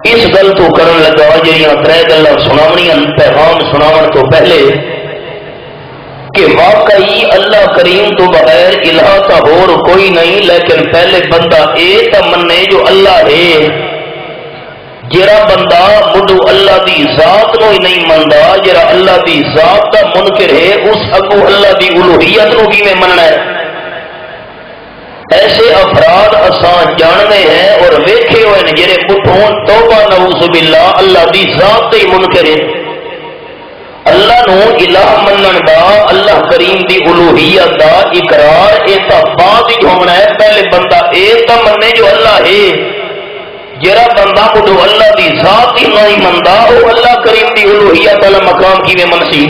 اس گل تو کرن لگا جہاں تر گلاں سناونیاں پیغام سناون تو پہلے کہ واقعی اللہ کریم تو بغیر الہ تا اور کوئی نہیں، لیکن پہلے بندہ اے تا منے جو اللہ ہے۔ جڑا بندہ مڈو اللہ دی ذات نو ہی نہیں مندا، جڑا اللہ دی ذات دا منکر ہے، اس اگو اللہ دی الوہیت نو کیویں مننا ہے؟ ایسے افراد اساں جاننے ہیں اور ویکھے ہوئے ہیں جڑے پٹھوں توبہ نعوذ باللہ اللہ دی ذات دے منکر ہے۔ اللہ نو الہ منن دا، اللہ کریم دی الوہیت دا اقرار اے تا بعد ہی ہونا ہے۔ پہلے بندہ اے تا منے جو اللہ ہے۔ جڑا بندہ مڈو اللہ دی ذات ہی نہیں مندا، او اللہ کریم دی الوہیت والا مقام کیویں منسی؟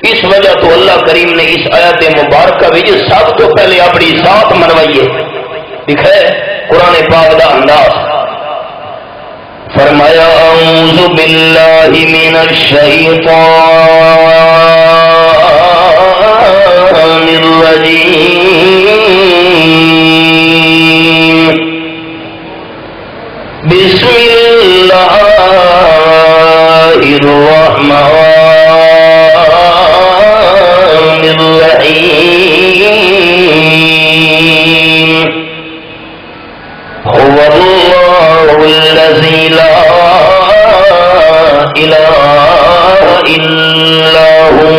اس وجہ تو اللہ کریم نے اس آیت مبارکہ وچ سب تو پہلے اپنی ذات منوائی ہے۔ دکھے قرآن پاک دا انداز، فرمایا اعوذ باللہ من الشیطان الرجیم، بسم اللہ الرحمن الرحیم، هو اللہ الذی لا الہ الا هو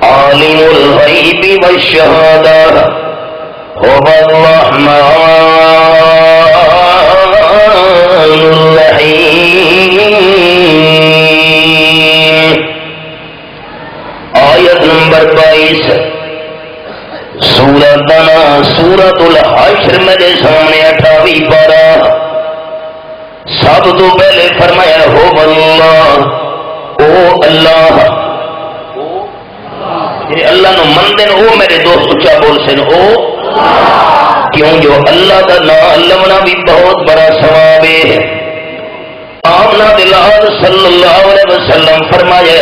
عالم الغیب والشہادہ، هو الرحمن الرحیم۔ آیت نمبر 22 سورۃ الحشر میرے سامنے 28 پارہ۔ سب تو پہلے فرمایا ہو اللہ، او اللہ، یہ اللہ نو مندے او میرے دوست اچھا بول سن او، کیوں جو اللہ کا نام لونا بھی بہت بڑا ثواب ہے۔ آمنہ دلال صلی اللہ علیہ وسلم فرمایا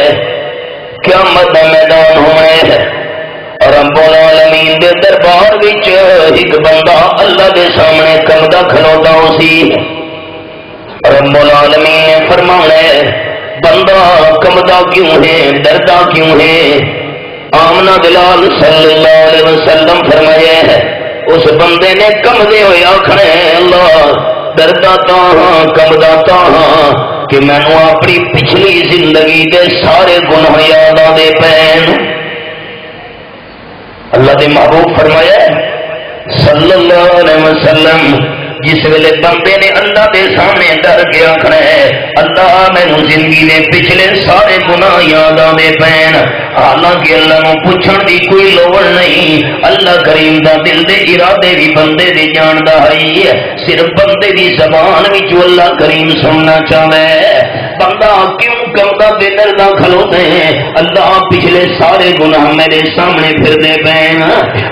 قیامت دا میدان ہوئے ہے، رب العالمین دے دربار وچ ایک بندہ اللہ دے سامنے کمدا کھلوتا ہو سی۔ رب العالمین نے فرمایا بندہ کمدا کیوں ہے، ڈردا کیوں ہے؟ آمنہ دلال صلی اللہ علیہ وسلم فرمایا اس بندے نے کمدے ہوئے آکھنا ہے اللہ ڈردا تا ہاں کمدا تا ہاں کہ میں نو اپنی پچھلی زندگی دے سارے گناہ یاد آدے پین۔ اللہ دے محبوب فرمایا صلی اللہ علیہ وسلم جس ویلے بندے نے اللہ دے سامنے ڈر کے آخنا ہے اللہ مینو زندگی دے پچھلے سارے گناہ یاد آدے پین، حالانکہ اللہ نو پوچھن دی کوئی لوڑ نہیں، اللہ کریم دا دل دے ارادے بھی بندے دے جاندا ہے، صرف بندے دی زبان وچ اللہ کریم سننا چاہتا ہے۔ بندہ کیوں کمدا بے ڈردا کھلوتے ہیں؟ اللہ پچھلے سارے گناہ میرے سامنے پھر دے پین،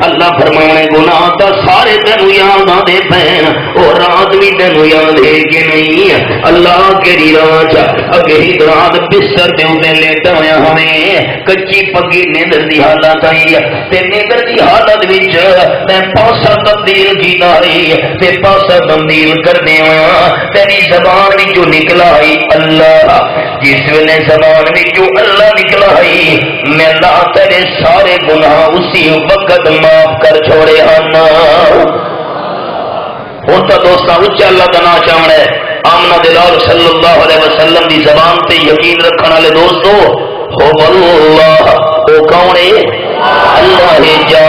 اللہ فرمانے گناہ دا سارے تینوں یاد آدے پین، اور رات بھی تینوں یاد ہے کہ نہیں؟ اللہ کیڑی رات اگے ہی رات بستر دے اوتے لیٹا ہویا ہمیں کچی پکی نیندر دی حالت آئی تے نیندر دی حالت وچ میں پاسا تبدیل کیتا ہے تے پاسا تبدیل کرنے ہویا تیری زبان وچوں نکلا ہے اللہ۔ جس ویلے زبان وچوں اللہ نکلا ہے میں اللہ تیرے سارے گناہ اسی وقت معاف کر چھوڑے ہن۔ ہوں تو دوست اچھا اللہ کا نام چاہنا ہے۔ آمنہ دلال صلی اللہ علیہ وسلم دی زبان تے یقین رکھنے والے دوستو ہو اللہ وہ کون ہے؟ اللہ ہے جا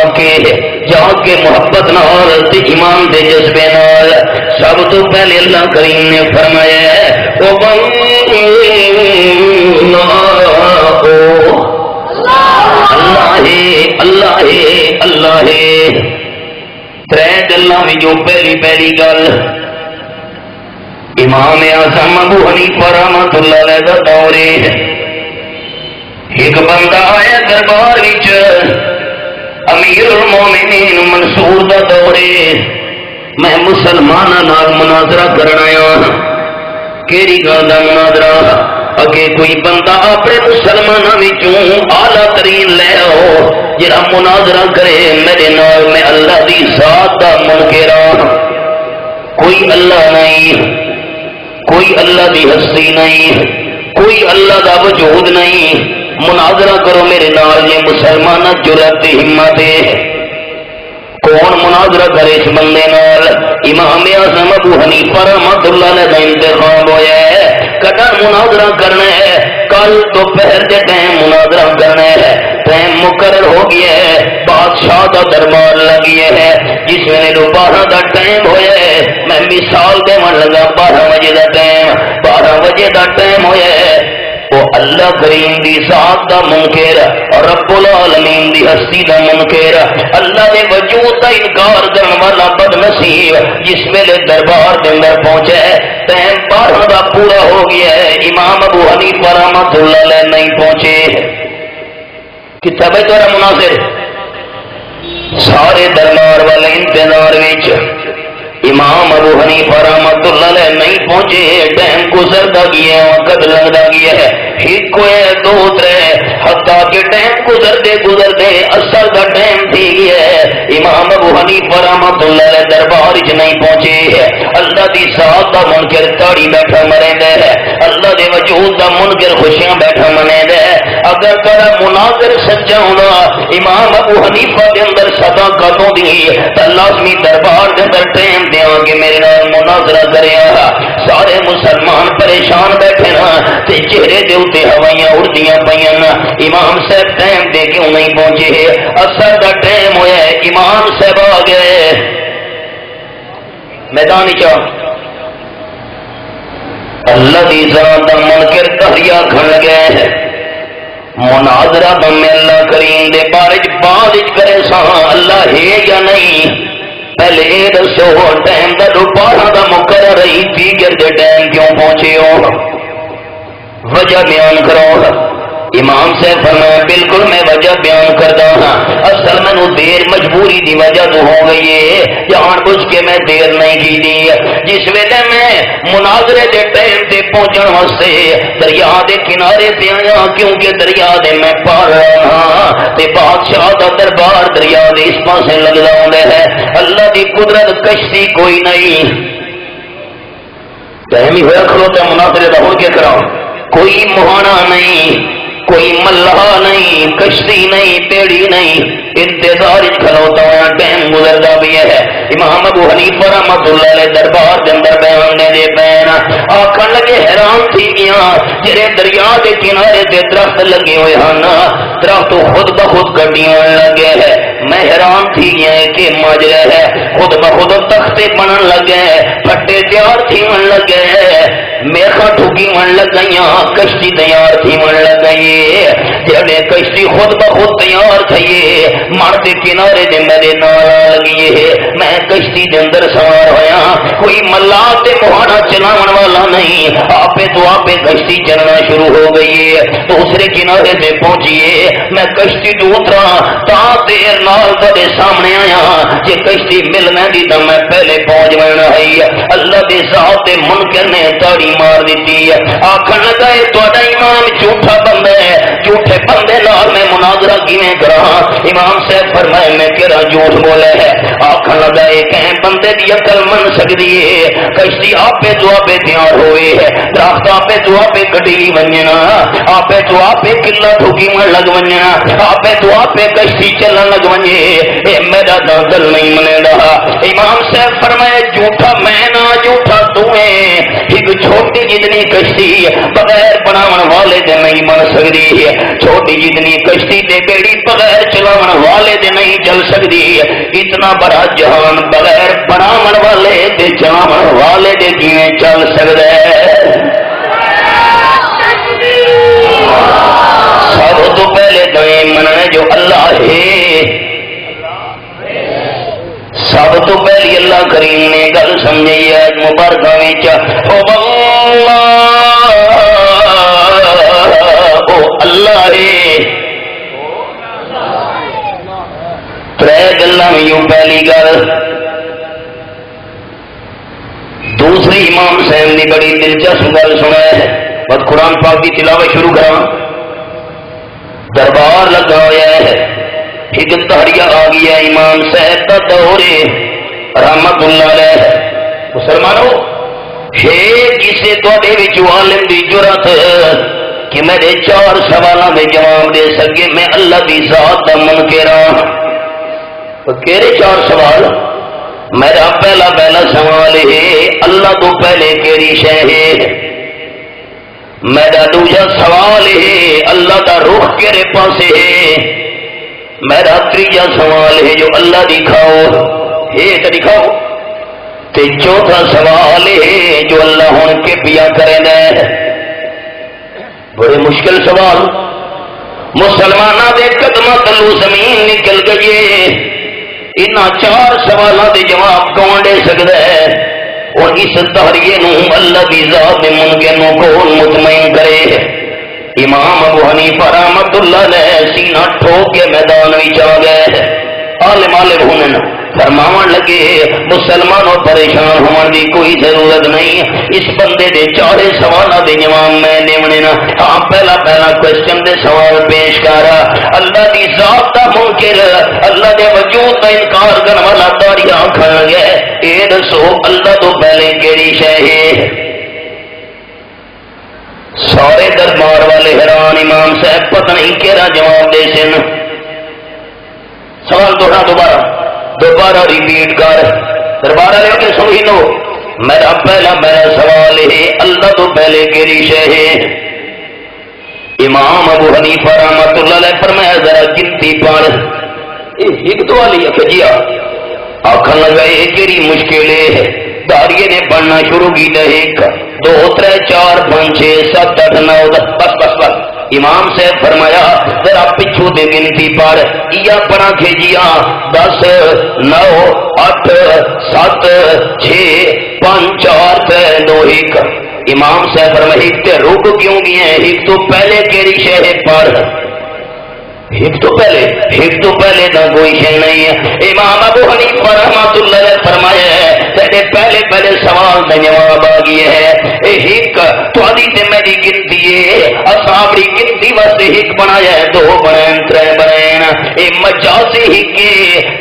کے محبت نال تے ایمان دے جذبے نال سب تو پہلے اللہ کریم نے فرمایا ہے او اللہ ہے اللہ ہے اللہ ہے۔ ترے گلاں وچوں پہلی گل امام اعظم ابو حنیفہ رحمۃ اللہ علیہ دا دور ہے۔ ایک بندہ آیا دربار وچ امیر المومنین منصور دا دور ہے، میں مسلماناں نال مناظرہ کرنا آیا۔ کیڑی گل دا مناظرہ؟ اگے کوئی بندہ اپنے مسلمانوں وچوں اعلی ترین لے آؤ جڑا مناظرہ کرے میرے نال، میں اللہ دی ذات دا منکر ہاں، کوئی اللہ نہیں، کوئی اللہ دی ہستی نہیں، کوئی اللہ دا وجود نہیں، مناظرہ کرو میرے نال یہ مسلمان جرأت ہمت کون مناظرہ کرے اس بندے نال؟ امام اعظم ابو حنیفہ رحمۃ اللہ علیہ کا انتخاب ہوا ہے، کدا مناظرہ کرنا ہے، کل دوپہر کے ٹائم مناظرہ کرنا ہے، ٹائم مقرر ہو گیا ہے، بادشاہ کا دربار لگی ہے، جس ویلے 12 کا ٹائم ہوا ہے، میں مثال دیون لگا 12 بجے کا ٹائم، 12 بجے کا ٹائم ہوا ہے، وہ اللہ کریم دی ذات دا منکر اور رب العالمین دی ہستی دا منکر اللہ دے وجود دا انکار کرنے والا بد نصیب جس ویلے دربار کے اندر پہنچے ٹائم 12 دا پورا ہو گیا ہے، امام ابو حنیفہ رحمۃ اللہ علیہ نہیں پہنچے، کتنا بھائی تھوڑا مناظر سارے دربار والے انتظار وچ امام ابو حنیفہ رحمۃ اللہ علیہ نہیں پہنچے، ٹائم گزرتا گیا، وقت لگتا گیا ہے، ایک کوئی دو ترے حتیٰ کہ ٹائم گزرتے گزرتے اثر کا ٹائم تھی گیا ہے، امام ابو حنیفہ رحمۃ اللہ علیہ دربار وچ نہیں پہنچے، اللہ دی ذات دا منکر تاڑی بیٹھا مریندا ہے، اللہ دے وجود دا منکر خوشیاں بیٹھا منیندا ہے، اگر تیرا مناظر سچا ہونا امام ابو حنیفہ دے اندر صداقت ہوندی تے لازمی دربار دے اندر ٹائم دیاں کہ میرے نال مناظرہ کریا، سارے مسلمان پریشان بیٹھے نا تے چہرے دے اوتے ہوائیاں اڑدیاں پیاں نا، امام صاحب ٹائم دے کیوں نہیں پہنچے، اثر دا ٹائم ہویا ہے، امام صاحب آ گئے میدان چ، اللہ دی ذات دا منکر تہریا کھڑ گئے، مناظرہ میں اللہ کریم دے بارے بعد کرے سا اللہ ہے یا نہیں، پہلے یہ دسو ٹائم کا 12 کا مقرر رہی تھی گردے ٹائم کیوں پہنچے ہو، وجہ بیان کرو، امام سے فرمایا بالکل میں وجہ بیان کرتا ہاں، اصل میں دیر مجبوری دی وجہ تو ہو گئی ہے، جان بوجھ کے میں دیر نہیں کی دی، جس ویلے میں مناظرے دے ٹائم تے پہنچن واسطے دریا دے کنارے تے آیا کیونکہ دریا دے میں پار رہا ہاں تے بادشاہ دا دربار دریا دے اس پاسے لگدا ہوندا ہے، اللہ دی قدرت کشتی کوئی نہیں، ٹائم ہی ہویا کھلوتا مناظرے دا، ہن کیا کراں، کوئی مہانا نہیں، کوئی ملہ نہیں، کشتی نہیں، پیڑی نہیں، انتظار کھلوتا ہوا ٹائم گزرتا بھی ہے، امام ابو حنیفہ رحمۃ اللہ علیہ دربار کے اندر بیان دے پین آخر لگے حیران تھی گیا، جڑے دریا کے کنارے تے درخت لگے ہوئے ہیں درخت خود بخود کٹیاں لگے ہے، میں حیران تھی گیا کہ ماجرا ہے، خود بخود تختے بنن لگے، پھٹے تیار تھی من لگے، میخا ٹھکی من لگ گئی، کشتی تیار تھی من لگ گئی، جڑے کشتی خود بخود تیار تھئیے مرد کنارے دے میرے نال لگیے، میں کشتی دے اندر سوار ہویا، کوئی ملا تے مہانا چلاون والا نہیں، آپے تو آپے کشتی چلنا شروع ہو گئی ہے، دوسرے کنارے تے پہنچیے، میں کشتی تو اترا تا دیر نال تھوڑے سامنے آیا، جے کشتی ملنا دی تو میں پہلے پہنچ جانا ہے، اللہ دے ذات منکر نے تاڑی مار دیتی ہے، آکھن لگا ہے تہاڈا امام جھوٹا بندہ ہے، جھوٹے بندے نال میں مناظرہ کیویں کراں، امام صاحب فرمائے میں کہڑا جھوٹ بولے ہے، آکھن لگا ہے کہ بندے دی عقل من سکتی ہے، کشتی آپے تو آپے تیار ہوئے ہے، درخت آپے تو آپے کٹی ونجنا، آپے تو آپے کلا ٹھوکی من لگ ونجنا، آپے تو آپے کشتی چلن لگ ونجے، اے میرا دل نہیں منے رہا، امام صاحب فرمائے جھوٹا میں نہ جھوٹا تمہیں، ایک چھوٹی جتنی کشتی بغیر بناون والے دے نہیں بن سکتی ہے، چھوٹی جتنی کشتی دے بیڑی بغیر چلاون والے دے نہیں چل سکتی، اتنا بڑا جہان بغیر بناون والے دے چلاون والے دے کیویں چل سکدا ہے، سب تو پہلے تو یہ مننا جو اللہ ہے، سب تو پہلی اللہ کریم نے گل سمجھی ہے مبارکہ وچ اللہ ہے، ترے گلاں وچوں پہلی گل، دوسری امام صاحب نے بڑی دلچسپ گل سنا ہے، بس قرآن پاک کی تلاوت شروع کراں، دربار لگا ہوا ہے، ایک تہریا آ گیا امام صاحب کا دور رحمت اللہ علیہ، مسلمانوں ہے کسی تواڈے وچ عالم دی جرأت کہ میرے 4 سوالوں کے جواب دے سکے؟ میں اللہ دی ذات دا منکر ہاں۔ کہڑے 4 سوال؟ میرا پہلا سوال ہے اللہ تو پہلے کیڑی شے ہے؟ میرا دوسرا سوال ہے اللہ دا رخ کہڑے پاسے ہے؟ میرا تیجا سوال ہے جو اللہ دکھاؤ ہے تو دکھاؤ، تے چوتھا سوال ہے جو اللہ ہن کے پیا کرے نا۔ بڑے مشکل سوال، مسلمانوں کے قدموں تلو زمین نکل گئی۔ ان 4 سوالوں کے جواب کون دے سکتا ہے؟ اور اس دہریے اللہ کی ذات منکر کون مطمئن کرے؟ امام ابو حنیفہ رحمۃ اللہ علیہ سینہ ٹھوک کے میدان میں آ گئے۔ عالم ہونے فرماون لگے مسلمانوں پریشان ہونے کی کوئی ضرورت نہیں، اس بندے دے 4 سوالوں کے جواب میں دیونے نا۔ ہاں پہلا کوشچن دے سوال پیش کر، اللہ دی ذات دا منکر، اللہ دے وجود دا انکار کرنے والا داری آکھن لگے اے دسو اللہ تو پہلے کیڑی شے ہے؟ سارے دربار والے حیران، امام صاحب پتہ نہیں کیڑا جواب دے سن۔ سوال دوبارہ ریپیٹ کر، دربار والے کے سنی لو۔ میرا پہلا سوال ہے اللہ تو پہلے کیڑی شے ہے؟ امام ابو حنیفہ رحمۃ اللہ علیہ فرمایا ذرا گنتی پڑھ۔ ایک تو والی کھجیا آخر لگا یہ کیڑی مشکل ہے؟ داریے نے پڑھنا شروع کی 1 2 3 4 5 6 7 8 9 10 بس امام سے فرمایا ذرا پچھو دے گنتی پڑھ، یا پڑھا کھیجیا 10 9 8 7 6 5 4 3 2 1۔ امام سے فرمایا ایک تے رک کیوں گئی ہے؟ ایک تو پہلے کیڑی شے ہے پڑھ؟ ایک تو پہلے نہ کوئی شے نہیں ہے۔ امام ابو حنیفہ رحمۃ اللہ علیہ فرمایا تیرے پہلے سوال کا جواب آ گیا ہے۔ ایک تھوڑی تے میری گنتی ہے، اساں اپنی گنتی واسطے ایک بنایا ہے، 2 بنے 3 بنے، اے مجازی ایک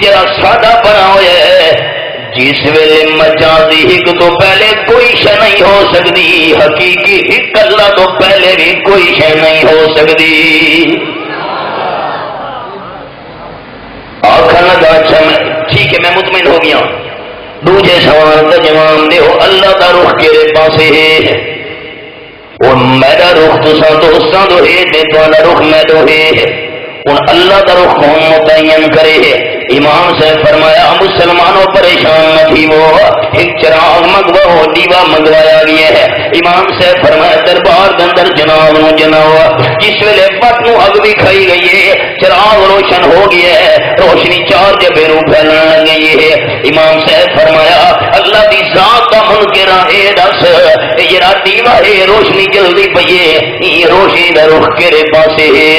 جڑا سادہ بنا ہوا ہے۔ جس ویلے مجازی ایک تو پہلے کوئی شے نہیں ہو سکتی، حقیقی ایک اللہ تو پہلے بھی کوئی شے نہیں ہو سکتی۔ آخر لگا اچھا ٹھیک ہے میں مطمئن ہو گیا۔ دوسرے سوال کا جواب دیو اللہ کا رخ کہڑے پاسے ہے؟ اور میرا رخ تساں دوستاں تو ہے تے تہاڈا رخ میرا ہے، ہن اللہ کا رخ کون متعین کرے؟ امام سے فرمایا مسلمانوں پریشان نہ تھی، وہ ایک چراغ منگواؤ، دیوا منگوایا گیا ہے۔ امام سے فرمایا دربار کے اندر جناب نو جناوا، جس ویلے پٹ نو اگ بھی کھائی گئی ہے، چراغ روشن ہو گیا ہے، روشنی 4 جبے نو پھیلنے لگ گئی ہے۔ امام سے فرمایا اللہ دی ذات دا منکر اے دس جڑا دیوا ہے روشنی جلدی پئی ہے، یہ روشنی دا رخ کہڑے پاسے ہے؟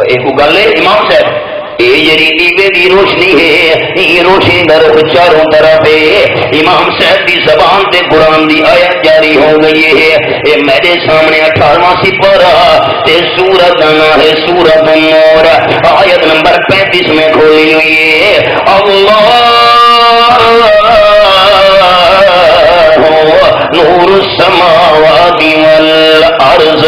ایک گل ہے امام صاحب یہ جڑی دیوے دی روشنی ہے یہ روشنی دا رخ چاروں طرف ہے۔ امام صاحب دی زبان تے قرآن دی آیت جاری ہو گئی ہے۔ اے میرے سامنے 18واں سپارہ تے سورت نام ہے سورت النور، آیت نمبر 35 میں کھولی ہوئی ہے۔ اللہ نور السماوات والارض،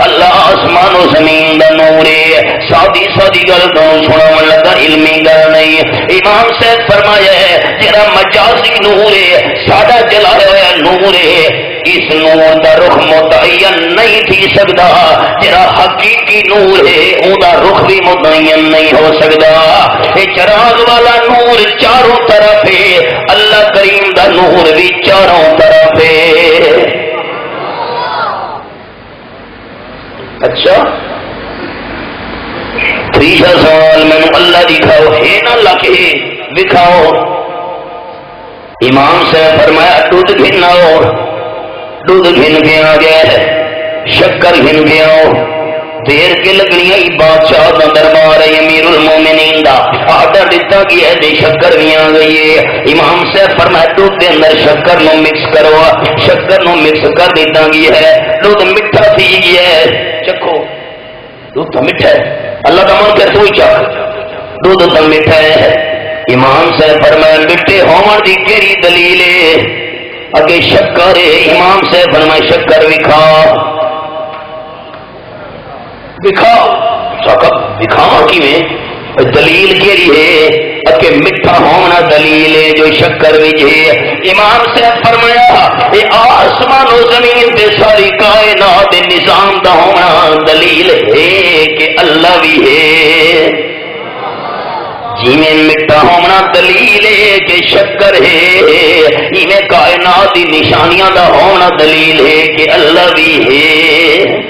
اللہ آسمان و زمین دا نور ہے۔ سادی گل تو سنا لگا علمی گل نہیں۔ امام صاحب فرمایا ہے جڑا مجازی نور ہے ساڈا جلایا ہوا نور ہے، اس نور دا رخ متعین نہیں تھی سکتا، جڑا حقیقی نور ہے او دا رخ بھی متعین نہیں ہو سکتا۔ اے چراغ والا نور چاروں طرف ہے، اللہ کریم دا نور بھی چاروں طرف ہے۔ اچھا تیسرا سوال میں اللہ دکھاؤ ہے نہ لکھے دکھاؤ۔ امام سے فرمایا دودھ گھناؤ، دودھ گھن کے آ گیا ہے، شکر گھن کے آؤ، دیر کے لگنی بادشاہ کا دربار ہے، امیر المومنین دا آرڈر دیتا گیا ہے، دے شکر بھی آ گئی ہے۔ امام سے فرمایا دودھ کے اندر شکر نو مکس کرو، شکر نو مکس کر دیتا گیا ہے، دودھ میٹھا تھی گیا ہے، چکھو دودھ تو میٹھا ہے، اللہ کا من کر تو ہی چک، دودھ تو میٹھا ہے۔ امام سے فرمایا میٹھے ہون دی کیڑی دلیل ہے؟ اگے شکر امام سے فرمائے شکر وکھا وکھا وکھا کی دلیل کیڑی ہے کہ میٹھا ہونا دلیل ہے جو شکر وچ ہے امام سے فرمایا یہ آسمان و زمین تے ساری کائنات نظام دا ہونا دلیل ہے کہ اللہ بھی ہے جی میں میٹھا ہونا دلیل ہے کہ شکر ہے ایویں کائنات دی نشانیاں دا ہونا دلیل ہے کہ اللہ بھی ہے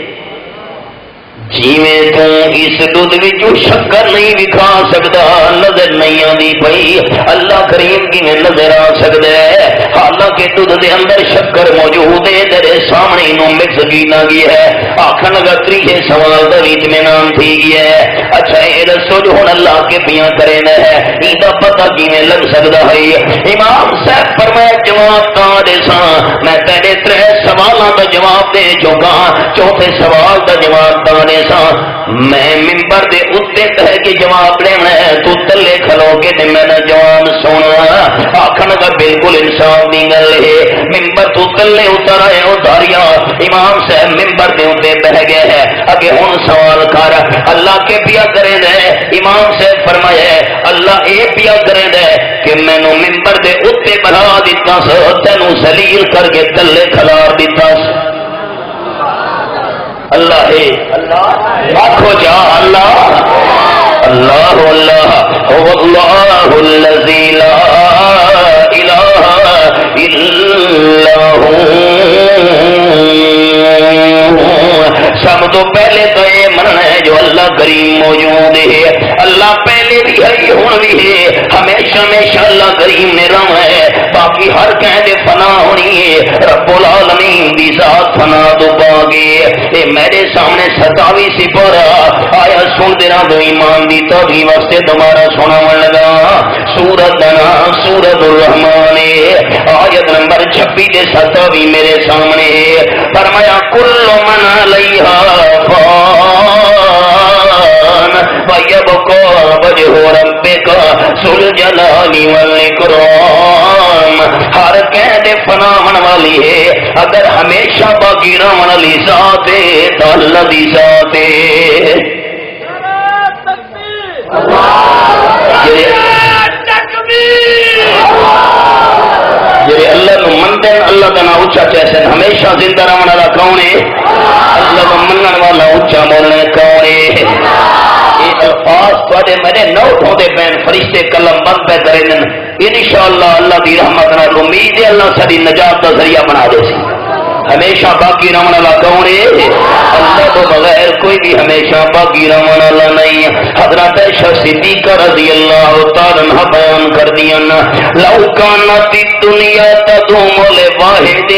جی میں تو اس دودھ وچوں شکر نہیں وکھا سکتا نظر نہیں آتی پئی اللہ کریم کی میں نظر آ سکتا ہے حالانکہ دودھ دے اندر شکر موجود ہے تیرے سامنے انہوں مکس کیتا گیا ہے آخر لگا تریجے سوال دا اطمینان تھی گیا ہے اچھا یہ دسو جو ہن اللہ کے پیاں کرے نہ ہے ایندا پتہ کیویں لگ سکدا ہے امام صاحب فرمایا جواب تا دے ساں میں تیرے ترے سوالاں دا جواب دے چکا چوتھے سوال دا جواب تا دے میں ممبر دے اتنے کہہ کے جواب لینا ہے تو تلے کھلو کے تے میں جواب سونا آخر کا بالکل انصاف دی گل ہے ممبر تو تلے اتر آئے اتاریا امام صاحب ممبر دے اتنے بہ گئے ہے اگے ہن سوال کر اللہ کے پیا کرے دے امام صاحب فرمایا اللہ اے پیا کرے دے کہ مینوں ممبر دے اتنے بنا دیتا سو تینوں ذلیل کر کے تلے کھلار دیتا سو اللہ ہے آخو جا اللہ اللہ اللہ هو اللہ الذی لا الہ الا ہو سب تو پہلے تو یہ مننا ہے جو اللہ کریم موجود ہے اللہ پہلے بھی ہے ہن بھی ہے ہمیشہ ہمیشہ اللہ کریم نے رہا ہے باقی ہر کہنے فنا ہونی ہے رب العالمین دی ذات فنا تو پاگے اے میرے سامنے 27 سپارہ آیا سن دینا تو ایمان دی توحید واسطے دوبارہ سناون لگا سورۃ سورۃ الرحمن آیت نمبر 26 دے 27 میرے سامنے فرمایا کل من علیہا وَيَبْقَى وَجْهُ رَبِّكَ ذُو الْجَلَالِ وَالْإِكْرَامِ ہر قید فنا ہونے والی ہے اگر ہمیشہ باقی رہنے والی ذات ہے تو اللہ دی ذات ہے جی اللہ نو منتے اللہ کا نا اچھا چیسے ہمیشہ زندہ رہنے والا کون ہے اللہ کو منن والا اچھا بولنے کون ہے الفاظ تھوڑے میرے نوٹ ہوتے پین فرشتے قلم بند پہ کریں انشاءاللہ اللہ دی رحمت نال امید ہے اللہ ساری نجات کا ذریعہ بنا دے سی ہمیشہ باقی رہنے والا کون ہے اللہ تو بغیر کوئی بھی ہمیشہ باقی رہنے والا نہیں حضرت عائشہ صدیقہ رضی اللہ تعالی عنہ بیان کر دیا لو کانت الدنیا تدوم لواحد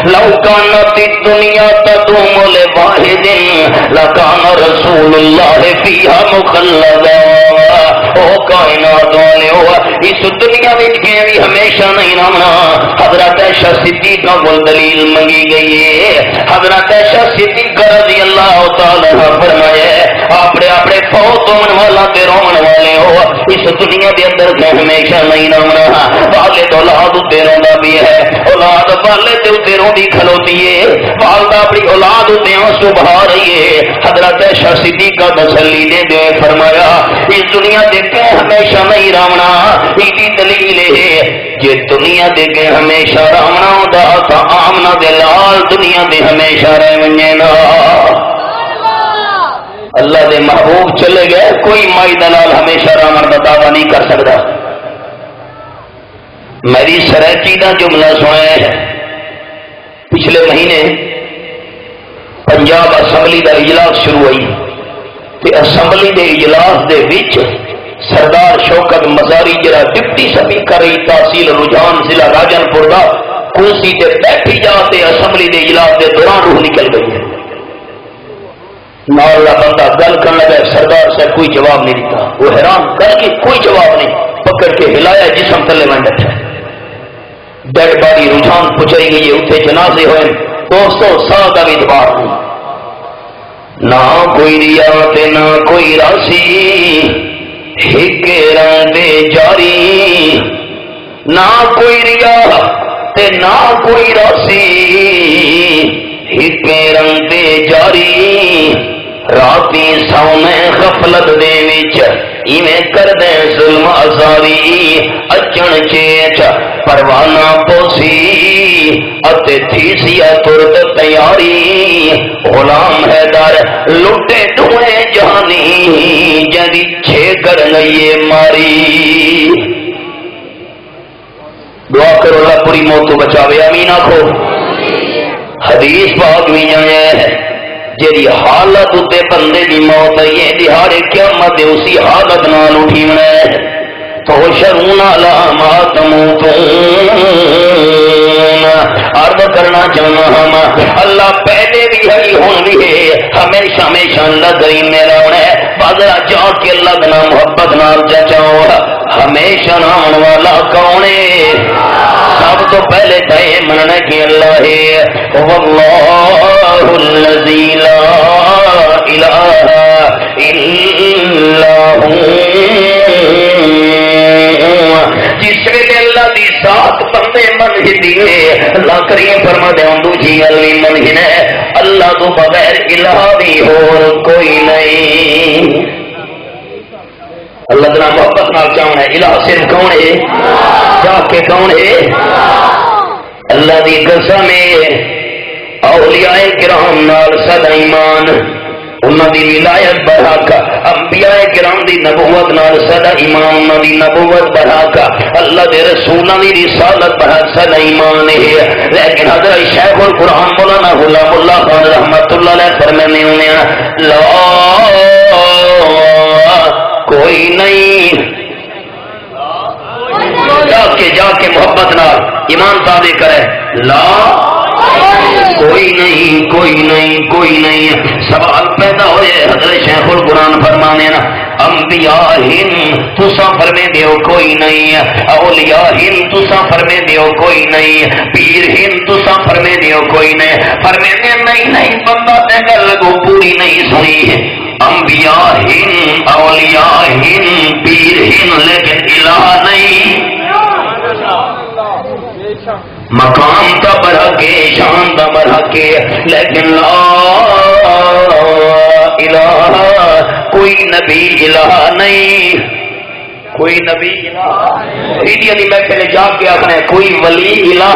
لو کانت الدنیا تدوم لواحد لکان رسول اللہ فیہا مخلدا او کائنات والے ہو اس دنیا میں بھی ہمیشہ نہیں رہنا حضرت عائشہ صدیقہ کو دلیل منگی گئی ہے حضرت عائشہ صدیقہ رضی اللہ تعالی عنہ فرمایا اپنے فوت ہونے والا تے رونے والے ہو اس دنیا کے اندر کہ ہمیشہ نہیں رہنا والد اولاد تے روندا بھی ہے اولاد والد تے روندی کھلوتی ہے والدہ اپنی اولاد تے آنسو بہا رہی ہے حضرت عائشہ صدیقہ تسلی دے دے فرمایا اس دنیا دے کہ ہمیشہ نہیں رہنا ایدی دلیل ہے جے دنیا دے کے ہمیشہ رہنا ہوندا تا آمنہ دے لال دنیا دے ہمیشہ رہ ونجے نا اللہ دے محبوب چلے گئے کوئی مائی دلال ہمیشہ رہنا دا دعویٰ نہیں کر سکتا میری سرائچی دا جملہ سنے پچھلے مہینے پنجاب اسمبلی دا اجلاس شروع ہوئی تے اسمبلی دے اجلاس دے وچ سردار شوکت مزاری جرا ڈپٹی سپیکر تحصیل رجحان ضلع راجن پور دا کرسی تے بیٹھی جاتے اسمبلی دے اجلاس دے دوران روح نکل گئی ہے نال دا بندہ گل کرنے لگا سردار سے کوئی جواب نہیں دیتا وہ حیران کر کے کوئی جواب نہیں پکڑ کے ہلایا جسم تلے میں بیٹھا ڈیڈ باڈی رجحان پہنچائی گئی ہے اتنے جنازے ہوئے دوستو سال کا بھی اتبار نہیں نہ کوئی ریا تے نہ کوئی راسی ہکے رہندے جاری نہ کوئی ریا تے نہ کوئی راسی ہکے رنگ دے جاری راتی سونے غفلت دے وچ ایویں کر دے ظلم آزاری اچن چیچ پروانہ پوسی اتے تھی سیا ترد تیاری غلام حیدر لٹے دھوئے جہانی جدی چھے کر نئیے ماری دعا کرو اللہ پوری موت تو بچاوے آمین آکھو حدیث پاک بھی جائے جیری حالت تے بندے دی موت ہے یہ دہاڑے قیامت اسی حالت نال اٹھیونا ہے تو شرون علی ما تموتون عرض کرنا چاہنا ہم اللہ پہلے بھی ہے ہون بھی ہے ہمیشہ ہمیشہ اللہ کریم میں رہنا ہے بازرہ جا کے اللہ دنا محبت نال جچاؤ ہمیشہ نام والا کون ہے سب تو پہلے تھے مننا کہ اللہ ہے واللہ الذی لا الہ الا ہوا جس ویلے اللہ دی ذات بندے من ہی دیے اللہ کریم فرما دے ہوں دوجی علمی من ہی نے اللہ تو بغیر الہ بھی اور کوئی نہیں اللہ تعالیٰ محبت نال کون ہے الہ صرف کون ہے جا کے کون ہے اللہ دی قسم ہے اولیاء کرام نال سدا ایمان انہاں دی ولایت برحق انبیاء کرام دی نبوت نال سدا ایمان انہاں دی نبوت برحق اللہ دے رسولاں دی رسالت برحق سدا ایمان ہے لیکن حضرت شیخ القرآن مولانا غلام اللہ خان رحمت اللہ علیہ فرمانے ہیں لا کوئی نہیں جا کے محبت نال ایمان تابع کرے لا کوئی نہیں کوئی نہیں کوئی نہیں سوال پیدا ہوئے حضرت شیخ القرآن فرمانے نا انبیاء تسا فرمے دیو کوئی نہیں اولیاء تسا فرمے دیو کوئی نہیں پیر تسا فرمے دیو کوئی نہیں فرمے نہیں بندہ تے گل کو پوری نہیں سنی ہے انبیاء اولیاء پیر لیکن الہ نہیں مقام تا بڑھا کے شان تا بڑھا کے لیکن لا الہ کوئی نبی الہ نہیں کوئی نبی الہ دی محفل جا کے اپنے کوئی ولی الہ